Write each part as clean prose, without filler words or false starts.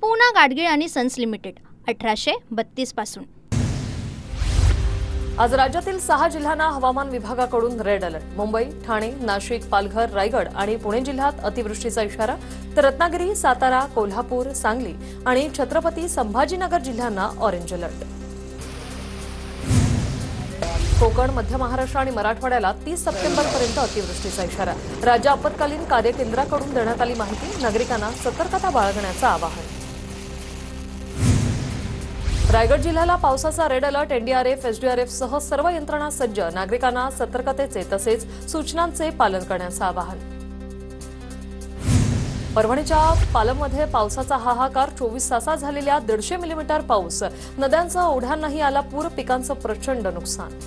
पूना गाडगीळ आणि sons limited 1832 पासून। आज राज्यातील 6 जिल्ह्यांना हवामान विभागाकडून रेड अलर्ट। मुंबई, ठाणे, नाशिक, पालघर, रायगड आणि पुणे जिल्ह्यात अतिवृष्टीचा इशारा, तर रत्नागिरी, सातारा, कोल्हापूर, सांगली आणि छत्रपती संभाजीनगर जिल्ह्यांना ऑरेंज अलर्ट। कोकण, मध्य महाराष्ट्र आणि मराठवाड्याला 30 सप्टेंबरपर्यंत अतिवृष्टीचा इशारा। राज्य आपत्कालीन कार्य केंद्राकडून देण्यात आली माहिती, नागरिकांना सतर्कता बाळगण्याचं आवाहन। रायगड जिल्ह्याला पावसाचा रेड अलर्ट। एनडीआरएफ, एसडीआरएफ सह सर्व यंत्रणा सज्ज, नागरिकांना सतर्कतेचे तसेच सूचनांचे पालन करण्याचं आवाहन। परभणीच्या पालममध्ये पावसाचा हाहाकार, 24 तासात झालेल्या 150 मिलीमीटर पाऊस, नद्यांचा ओढ्यांनाही आला पूर, पिकांचं प्रचंड नुकसान।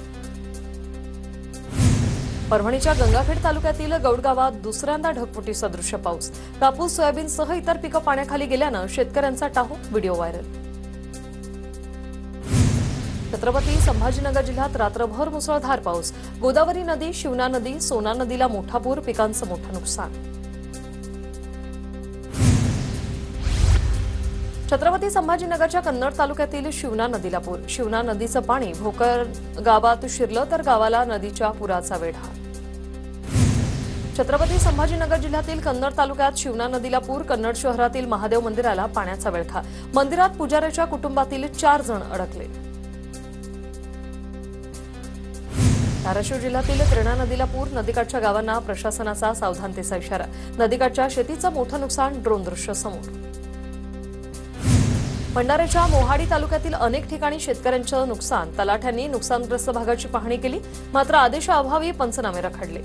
परभणीच्या गंगाखेड तालुक्यातील गौडगावात दुसऱ्यांदा ढगफुटी सदृश्य पाऊस, कापूस, सोयाबीनसह इतर पिकं पाण्याखाली गेल्यानं शेतकऱ्यांचा Tahoe, video viral. Chhatrapati Sambhajinagar जिल्ह्यात रात्रभर मुसळधार पाऊस, गोदावरी नदी, शिवना नदी, सोना नदीला मोठा पूर, पिकांचं मोठं नुकसान। छत्रपती संभाजीनगरच्या कन्नड तालुक्यातील शिवना नदीला पूर, शिवना नदीचं पाणी भोकर गावात शिरलं तर गावाला नदीच्या पुराचा वेढा। छत्रपती संभाजीनगर जिल्ह्यातील कन्नड तालुक्यात शिवना नदीला पूर, कन्नड शहरातील महादेव मंदिराला पाण्याचा वेढा, मंदिरात पुजाऱ्याच्या कुटुंबातील 4 जण अडकले। धाराशिव जिल्ह्यातील क्रीडा नदीला पूर, नदीकाठच्या गावांना प्रशासनाचा सावधानतेचा इशारा, नदीकाठच्या शेतीचं मोठं नुकसान, ड्रोन दृश्य समोर। भंडाऱ्याच्या मोहाडी तालुक्यातील अनेक ठिकाणी शेतकऱ्यांचं नुकसान, तलाठ्यांनी नुकसानग्रस्त भागाची पाहणी केली, मात्र आदेशाअभावी पंचनामे रखडले।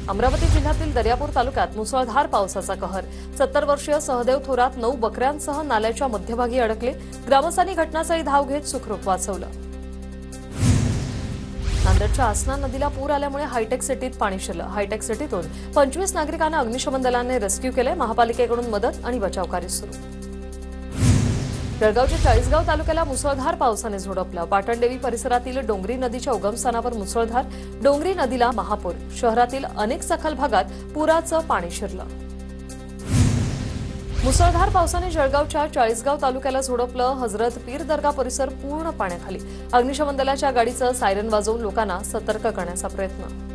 अमरावती जिल्ह्यातील दर्यापूर तालुक्यात मुसळधार पावसाचा कहर, 70 वर्षीय सहदेव थोरात 9 बकऱ्यांसह नाल्याच्या मध्यभागी अडकले, ग्रामस्थांनी घटनास्थळी धाव घेत सुखरूप वाचवलं। नांदेडच्या आसना नदीला पूर आल्यामुळे हायटेक सिटीत पाणी शिरलं, हायटेक सिटीतून 25 नागरिकांना अग्निशमन दलाने रेस्क्यू केले, महापालिकेकडून मदत आणि बचावकार्य सुरू। जळगावच्या चाळीसगाव तालुक्याला मुसळधार पावसाने झोडपलं, पाटणदेवी परिसरातील डोंगरी नदीच्या उगमस्थानावर मुसळधार, डोंगरी नदीला महापूर, शहरातील अनेक सखल भागात पुराचं पाणी शिरलं। मुसळधार पावसाने जळगावच्या चाळीसगाव तालुक्याला झोडपलं, हजरत पीर दर्गा परिसर पूर्ण पाण्याखाली, अग्निशमन दलाच्या गाडीचं सायरन वाजवून लोकांना सतर्क करण्याचा प्रयत्न।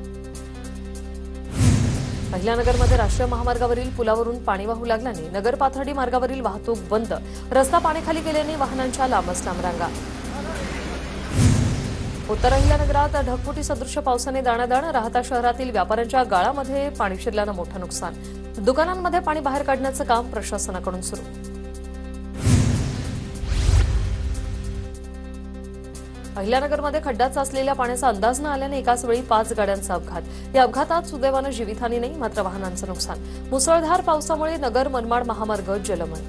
अहिल्यानगरमध्ये राष्ट्रीय महामार्गावरील पुलावरून पाणी वाहू लागल्याने नगर पाथर्डी मार्गावरील वाहतूक बंद, रस्ता पाण्याखाली गेल्याने वाहनांच्या लांबच लांब रांगा। उत्तर अहिल्यानगरात ढगफुटी सदृश्य पावसाने दाणादाण, राहता शहरातील व्यापाऱ्यांच्या गाळामध्ये पाणी शिरल्यानं मोठं नुकसान, दुकानांमध्ये पाणी बाहेर काढण्याचं काम प्रशासनाकडून सुरू। अहिल्यानगरमध्ये खड्ड्यात असलेल्या पाण्याचा अंदाज न आल्याने एकाच वेळी 5 गाड्यांचा अपघात, या अपघातात सुदैवानं जीवितहानी नाही, मात्र वाहनांचं नुकसान। मुसळधार पावसामुळे नगर मनमाड महामार्ग जलमय।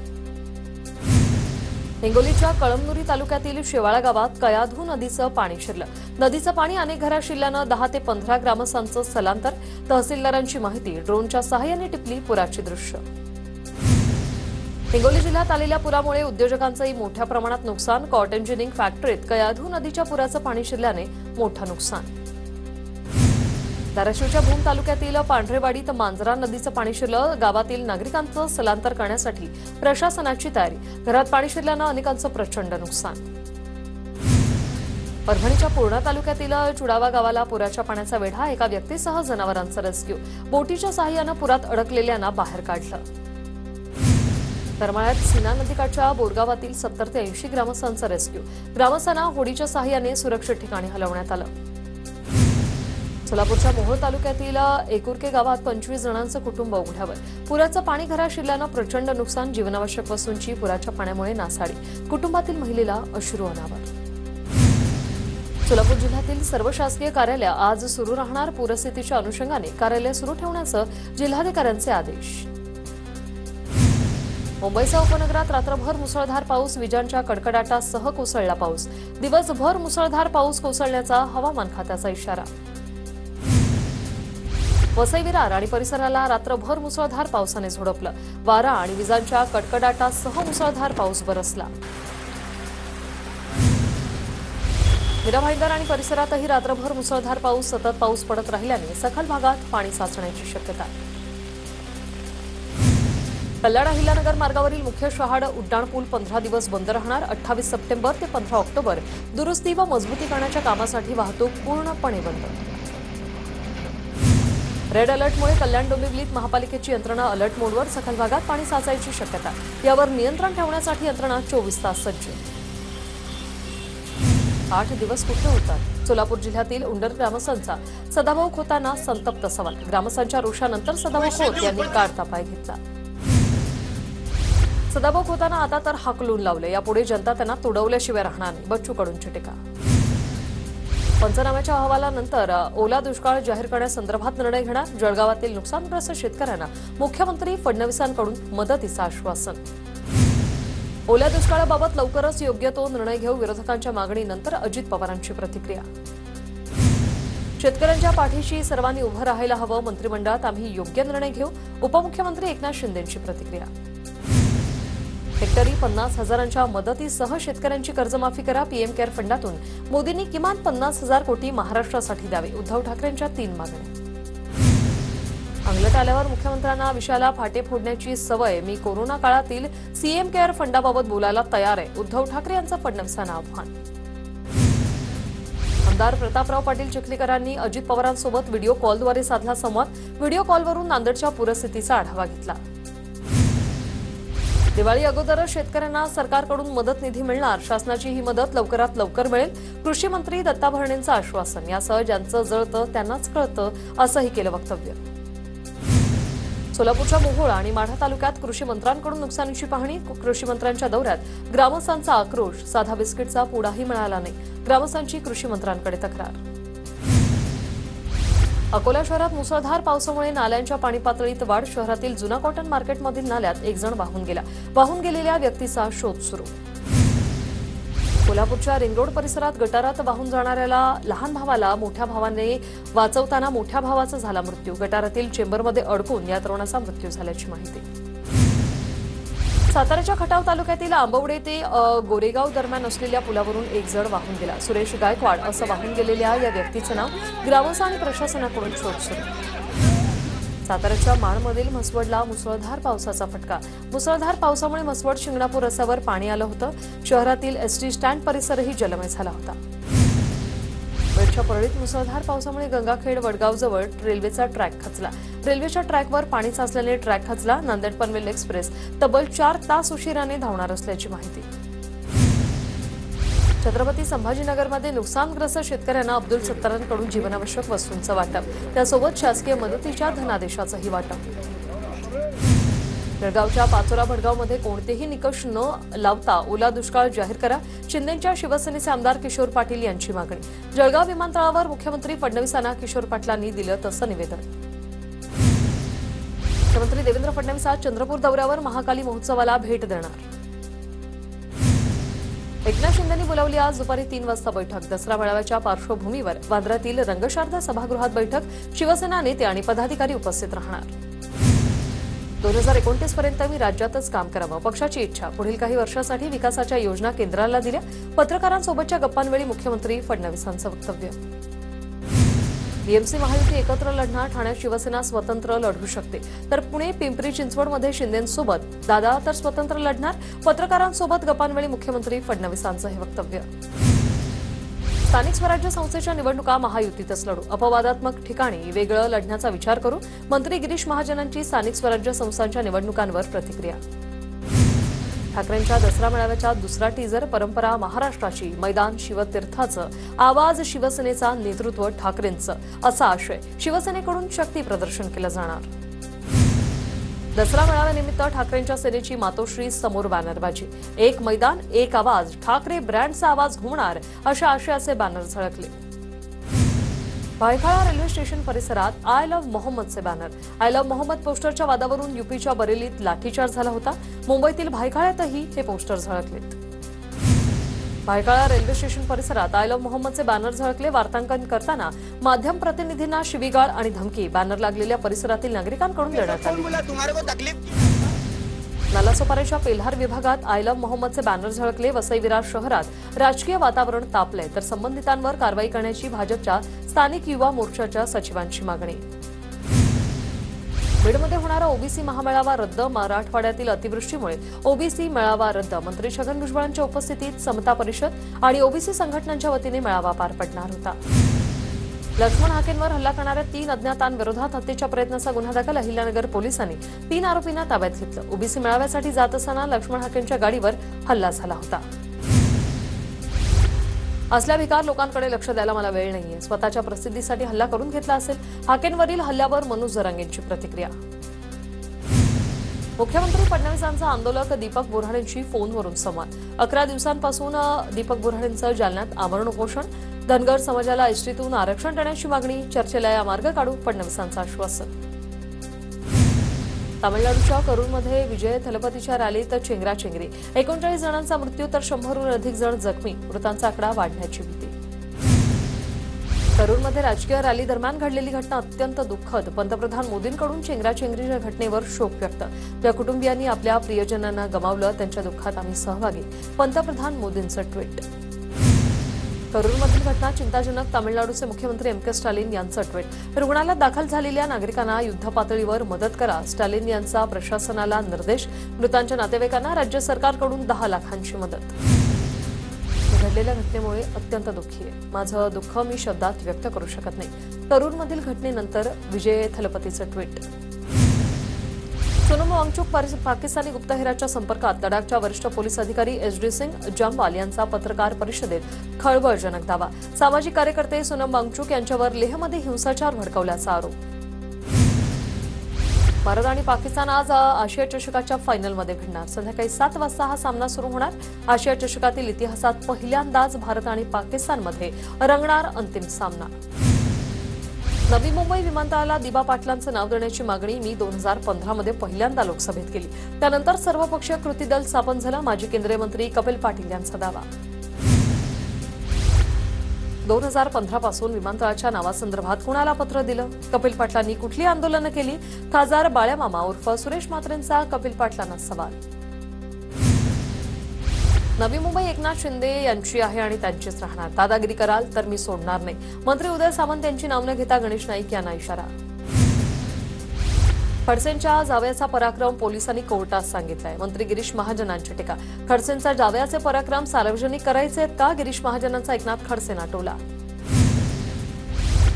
हिंगोलीच्या कळमनुरी तालुक्यातील शेवाळा गावात कयाधू नदीचं पाणी शिरलं, नदीचं पाणी अनेक घरात शिरल्यानं 10 ते 15 ग्रामस्थांचं स्थलांतर, तहसीलदारांची माहिती, ड्रोनच्या सहाय्याने टिपली पुराची दृश्य। हिंगोली जिल्ह्यात आलेल्या पुरामुळे उद्योजकांचंही मोठ्या प्रमाणात नुकसान, कॉट इंजिनिअरिंग फॅक्टरीत कयाधू नदीच्या पुराचं पाणी शिरल्याने मोठं नुकसान। धाराशिवच्या भूम तालुक्यातील पांढरेवाडीत मांजरा नदीचं पाणी शिरलं, गावातील नागरिकांचं स्थलांतर करण्यासाठी प्रशासनाची तयारी, घरात पाणी शिरल्यानं अनेकांचं प्रचंड नुकसान। परभणीच्या पूर्णा तालुक्यातील चुडावा गावाला पुराच्या पाण्याचा वेढा, एका व्यक्तीसह जनावरांचं रेस्क्यू, बोटीच्या सहाय्यानं पुरात अडकलेल्यांना बाहेर काढलं। करमाळ्यात सीना नदीकाठच्या बोरगावातील 70 ते 80 ग्रामस्थांचं रेस्क्यू, ग्रामस्थांना होडीच्या सहाय्याने सुरक्षित ठिकाणी हलवण्यात आलं। सोलापूरच्या मोहोळ तालुक्यातील एकुर्के गावात 25 जणांचं कुटुंब उघड्यावर, पुराचं पाणी घरात शिरल्यानं प्रचंड नुकसान, जीवनावश्यक वस्तूंची पुराच्या पाण्यामुळे नासाडी, कुटुंबातील महिलेला अश्रू अनावर। सोलापूर जिल्ह्यातील सर्व शासकीय कार्यालय आज सुरू राहणार, पूरस्थितीच्या अनुषंगाने कार्यालय सुरू ठेवण्याचं जिल्हाधिकाऱ्यांचे आदेश। मुंबईसह उपनगरात रात्रभर मुसळधार पाऊस, विजांच्या कडकडाटासह कोसळला पाऊस, दिवसभर मुसळधार पाऊस कोसळण्याचा हवामान खात्याचा इशारा। वसई विरार आणि परिसराला रात्रभर मुसळधार पावसाने झोडपलं, वारा आणि विजांच्या कडकडाटासह मुसळधार पाऊस बरसला। मीरा भाईंदर आणि परिसरातही रात्रभर मुसळधार पाऊस, सतत पाऊस पडत राहिल्याने सखल भागात पाणी साचण्याची शक्यता। कल्याण अहिल्यानगर मार्गावरील मुख्य शहाड उड्डाणपूल 15 दिवस बंद राहणार. 28 सप्टेंबर ते 15 ऑक्टोबर दुरुस्ती व मजबूतीकरणाच्या कामासाठी वाहतूक पूर्णपणे बंद. रेड अलर्टमुळे कल्याण डोंबिवलीत महापालिकेची यंत्रणा अलर्ट मोडवर. सखल भागात पाणी साचायची शक्यता. यावर नियंत्रण ठेवण्यासाठी यंत्रणा 24 तास सज्ज. 8 दिवस कुठे होतात? सोलापूर जिल्ह्यातील उंडर ग्रामस्थांचा सदाभाऊ खोतांना संतप्त सवाल. ग्रामस्थांच्या रोषानंतर सदाभाऊ खोत यांनी काढता पाय घेतला. सदाभाऊ खोतांना आता तर हाकलून लावले. यापुढे जनता त्यांना तुडवल्याशिवाय राहणार नाही. बच्चू कडूंची टीका. पंचनाम्याच्या अहवालानंतर ओला दुष्काळ जाहीर करण्यासंदर्भात निर्णय घेणार. जळगावातील नुकसानग्रस्त शेतकऱ्यांना मुख्यमंत्री फडणवीसांकडून मदतीचं आश्वासन. ओल्या दुष्काळाबाबत लवकरच योग्य तो निर्णय घेऊ. विरोधकांच्या मागणीनंतर अजित पवारांची प्रतिक्रिया. शेतकऱ्यांच्या पाठीशी सर्वांनी उभं राहायला हवं. मंत्रिमंडळात आम्ही योग्य निर्णय घेऊ. उपमुख्यमंत्री एकनाथ शिंदेंची प्रतिक्रिया. हेक्टरी 50,000च्या मदतीसह शेतकऱ्यांची कर्जमाफी करा. पीएम केअर फंडातून मोदींनी किमान 50,000 कोटी महाराष्ट्रासाठी द्यावे. उद्धव ठाकरेंच्या 3 मागण्या. अंगलट आल्यावर मुख्यमंत्र्यांना विषयाला फाटे फोडण्याची सवय. मी कोरोना काळातील सीएम केअर फंडाबाबत बोलायला तयार आहे. उद्धव ठाकरे यांचं फडणवीसांना आव्हान. आमदार प्रतापराव पाटील चिखलीकरांनी अजित पवारांसोबत व्हिडिओ कॉलद्वारे साधला संवाद. व्हिडिओ कॉलवरून नांदेडच्या पूरस्थितीचा आढावा घेतला. दिवाळी अगोदरच शेतकऱ्यांना सरकारकडून मदत निधी मिळणार. शासनाची ही मदत लवकरात लवकर मिळेल. कृषी मंत्री दत्ता भरणेंचं आश्वासन. यासह ज्यांचं जळतं त्यांनाच कळतं असंही केलं वक्तव्य. सोलापूरच्या मोहोळ आणि माढा तालुक्यात कृषी मंत्र्यांकडून नुकसानीची पाहणी. कृषी मंत्र्यांच्या दौऱ्यात ग्रामस्थांचा आक्रोश. साधा बिस्किटचा पुडाही मिळाला नाही. ग्रामस्थांची कृषी मंत्र्यांकडे तक्रार. अकोला शहरात मुसळधार पावसामुळे नाल्यांच्या पाणी पातळीत वाढ. शहरातील जुना कॉटन मार्केटमधील नाल्यात एक जण वाहून गेला. वाहून गेलेल्या व्यक्तीचा शोध सुरू. कोल्हापूरच्या रिंग रोड परिसरात गटारात वाहून जाणाऱ्याला लहान भावाला मोठ्या भावाने वाचवताना मोठ्या भावाचा झाला मृत्यू. गटारातील चेंबरमध्ये अडकून या तरुणाचा मृत्यू झाल्याची माहिती. साताऱ्याच्या खटाव तालुक्यातील आंबवडे ते गोरेगाव दरम्यान असलेल्या पुलावरून एक जण वाहून गेला. सुरेश गायकवाड असं वाहून गेलेल्या या व्यक्तीचं नाव. ग्रामस्थ आणि प्रशासनाकडून शोध सुरू. साताऱ्याच्या माणमधील म्हसवडला मुसळधार पावसाचा फटका. मुसळधार पावसामुळे म्हसवड शिंगणापूर रस्त्यावर पाणी आलं होतं. शहरातील एसटी स्टँड परिसरही जलमय झाला होता. वेळच्या परळीत मुसळधार पावसामुळे गंगाखेड वडगावजवळ रेल्वेचा ट्रॅक खचला. रेल्वेच्या ट्रॅकवर पाणी साचल्याने ट्रॅक खचला. नांदेड पनवेल एक्सप्रेस तब्बल 4 तास उशिराने धावणार असल्याची माहिती. छत्रपती संभाजीनगरमध्ये नुकसानग्रस्त शेतकऱ्यांना अब्दुल सत्तारांकडून जीवनावश्यक वस्तूंचं वाटप. त्यासोबत शासकीय मदतीच्या धनादेशाचंही वाटप. जळगावच्या पाचोरा भडगावमध्ये कोणतेही निकष न लावता ओला दुष्काळ जाहीर करा. शिंदेंच्या शिवसेनेचे आमदार किशोर पाटील यांची मागणी. जळगाव विमानतळावर मुख्यमंत्री फडणवीसांना किशोर पाटलांनी दिलं तसं निवेदन. मुख्यमंत्री देवेंद्र फडणवीस आज चंद्रपूर दौऱ्यावर महाकाली महोत्सवाला भेट देणार. एकनाथ शिंदेंनी बोलावली आज दुपारी 3 वाजता बैठक. दसरा मेळाव्याच्या पार्श्वभूमीवर वांद्र्यातील रंगशारदा सभागृहात बैठक. शिवसेना नेते आणि पदाधिकारी उपस्थित राहणार. 2029 पर्यंत मी राज्यातच काम करावं, पक्षाची इच्छा. पुढील काही वर्षासाठी विकासाच्या योजना केंद्राला दिल्या. पत्रकारांसोबतच्या गप्पांवेळी मुख्यमंत्री फडणवीसांचं वक्तव्य. बीएमसी महायुती एकत्र लढणार. ठाण्यात शिवसेना स्वतंत्र लढू शकते, तर पुणे पिंपरी चिंचवडमध्ये शिंदेंसोबत दादा तर स्वतंत्र लढणार. पत्रकारांसोबत गप्पांवेळी मुख्यमंत्री फडणवीसांचं हे वक्तव्य. स्थानिक स्वराज्य संस्थेच्या निवडणुका महायुतीतच लढू. अपवादात्मक ठिकाणी वेगळं लढण्याचा विचार करू. मंत्री गिरीश महाजनांची स्थानिक स्वराज्य संस्थांच्या निवडणुकांवर प्रतिक्रिया. ठाकरेंच्या दसरा मेळाव्याच्या दुसरा टीजर. परंपरा महाराष्ट्राची, मैदान शिवतीर्थाचं, आवाज शिवसेनेचा, नेतृत्व ठाकरेंचं असा आशय. शिवसेनेकडून शक्ती प्रदर्शन केलं जाणार. दसरा मेळाव्यानिमित्त ठाकरेंच्या सेनेची मातोश्री समोर बॅनरबाजी. एक मैदान एक आवाज, ठाकरे ब्रँडचा आवाज घुमणार अशा आशयाचे बॅनर झळकले. भायखळा रेल्वे स्टेशन परिसरात आय लव्ह मोहम्मदचे बॅनर. आय लव्ह मोहम्मद पोस्टरच्या वादावरून युपीच्या बरेलीत लाठीचार्ज झाला होता. मुंबईतील भायखळ्यातही हे पोस्टर झळकलेत. भायखळा रेल्वे स्टेशन परिसरात आय लव्ह मोहम्मदचे बॅनर झळकले. वार्तांकन करताना माध्यम प्रतिनिधींना शिवीगाळ आणि धमकी बॅनर लागलेल्या परिसरातील नागरिकांकडून देण्यात आली. नालासोपाऱ्याच्या पेल्हार विभागात आय लव्ह मोहम्मदचे बॅनर झळकले. वसई विरार शहरात राजकीय वातावरण तापलंय, तर संबंधितांवर कारवाई करण्याची भाजपच्या स्थानिक युवा मोर्चाच्या सचिवांची मागणी. बीडमध्ये होणारा ओबीसी महामेळावा रद्द, मराठवाड्यातील अतिवृष्टीमुळे ओबीसी मेळावा रद्द. मंत्री छगन भुजबळांच्या उपस्थितीत समता परिषद आणि ओबीसी संघटनांच्या वतीने मेळावा पार पडणार होता. लक्ष्मण हाकेंवर हल्ला करणाऱ्या 3 अज्ञातांविरोधात हत्येच्या प्रयत्नाचा गुन्हा दाखल. अहिल्यानगर पोलिसांनी 3 आरोपींना ताब्यात घेतलं. ओबीसी मेळाव्यासाठी जात असताना लक्ष्मण हाकेंच्या गाडीवर हल्ला झाला होता. असल्या भिकार लोकांकडे लक्ष द्यायला मला वेळ नाहीये. स्वतःच्या प्रसिद्धीसाठी हल्ला करून घेतला असेल. हाकेंवरील हल्ल्यावर मनोज जरांगेंची प्रतिक्रिया. मुख्यमंत्री फडणवीसांचा आंदोलक दीपक बोऱ्हाडेंशी फोनवरून संवाद. 11 दिवसांपासून दीपक बोऱ्हाडेंचं जालन्यात आमरण उपोषण. धनगर समाजाला एसटीतून आरक्षण देण्याची मागणी. चर्चेला या मार्ग काढू, फडणवीसांचं आश्वासन. तामिळनाडूच्या करूरमध्ये विजय थलपतीच्या रॅलीत चेंगराचेंगरी. 39 जणांचा मृत्यू तर 100हून अधिक जण जखमी. मृतांचा आकडा वाढण्याची भीती. करूरमध्ये राजकीय रॅली दरम्यान घडलेली घटना अत्यंत दुःखद. पंतप्रधान मोदींकडून चेंगराचेंगरीच्या घटनेवर शोक व्यक्त. ज्या कुटुंबियांनी आपल्या प्रियजनांना गमावलं त्यांच्या दुःखात आम्ही सहभागी. पंतप्रधान मोदींचं ट्विट. करूरमधील घटना चिंताजनक. तामिळनाडूचे मुख्यमंत्री एम के स्टॅलिन यांचं ट्विट. रुग्णालयात दाखल झालेल्या नागरिकांना युद्धपातळीवर मदत करा. स्टॅलिन यांचा प्रशासनाला निर्देश. मृतांच्या नातेवाईकांना राज्य सरकारकडून 10 लाखांची मदत. घडलेल्या घटनेमुळे अत्यंत दुःखी आहे. माझं दुःख मी शब्दात व्यक्त करू शकत नाही. करूरमधील घटनेनंतर विजय थलपतीचं ट्विट. सोनम वांगचुक पाकिस्तानी गुप्तहेराच्या संपर्कात. लडाखच्या वरिष्ठ पोलीस अधिकारी एसडी सिंग जमवाल यांचा पत्रकार परिषदेत खळबळजनक दावा. सामाजिक कार्यकर्ते सोनम वांगचुक यांच्यावर लेहमध्ये हिंसाचार भडकवल्याचा आरोप. भारत आणि पाकिस्तान आज आशिया चषकाच्या फायनलमध्ये भिडणार. संध्याकाळी 7 वाजता हा सामना सुरू होणार. आशिया चषकातील इतिहासात पहिल्यांदाच भारत आणि पाकिस्तानमध्ये रंगणार अंतिम सामना. नवी मुंबई विमानतळाला दिबा पाटलांचं नाव देण्याची मागणी मी 2015 मध्ये पहिल्यांदा लोकसभेत केली. त्यानंतर सर्वपक्षीय कृती दल स्थापन झालं. माजी केंद्रीय मंत्री कपिल पाटील यांचा दावा. 2015 पासून विमानतळाच्या नावासंदर्भात कुणाला पत्र दिलं? कपिल पाटलांनी कुठली आंदोलनं केली? खासदार बाळ्यामामा उर्फ सुरेश म्हात्रेंचा कपिल पाटलांना सवाल. नवी मुंबई एकनाथ शिंदे यांची आहे आणि त्यांचीच राहणार. दादागिरी कराल तर मी सोडणार नाही. मंत्री उदय सामंत यांची नाव न घेता गणेश नाईक यांना इशारा. खडसेंच्या जावयाचा पराक्रम पोलिसांनी कोर्टात सांगितलाय. मंत्री गिरीश महाजनांची टीका. खडसेंचा जावयाचे पराक्रम सार्वजनिक करायचे आहेत का? गिरीश महाजनांचा एकनाथ खडसेंना टोला.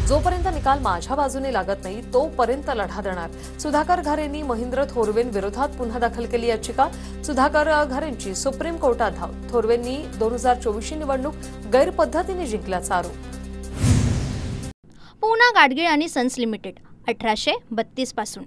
जोपर्यंत निकाल माझ्या बाजूने लागत नाही तोपर्यंत लढा देणार. सुधाकर घारेंनी महेंद्र थोरवेंविरोधात पुन्हा दाखल केली याचिका. सुधाकर घारेंची सुप्रीम कोर्टात धाव. थोरवेंनी 2024 निवडणूक गैरपद्धतीने जिंकल्याचा आरोप. पूना गाडगीळ आणि सन्स लिमिटेड 1832 पासून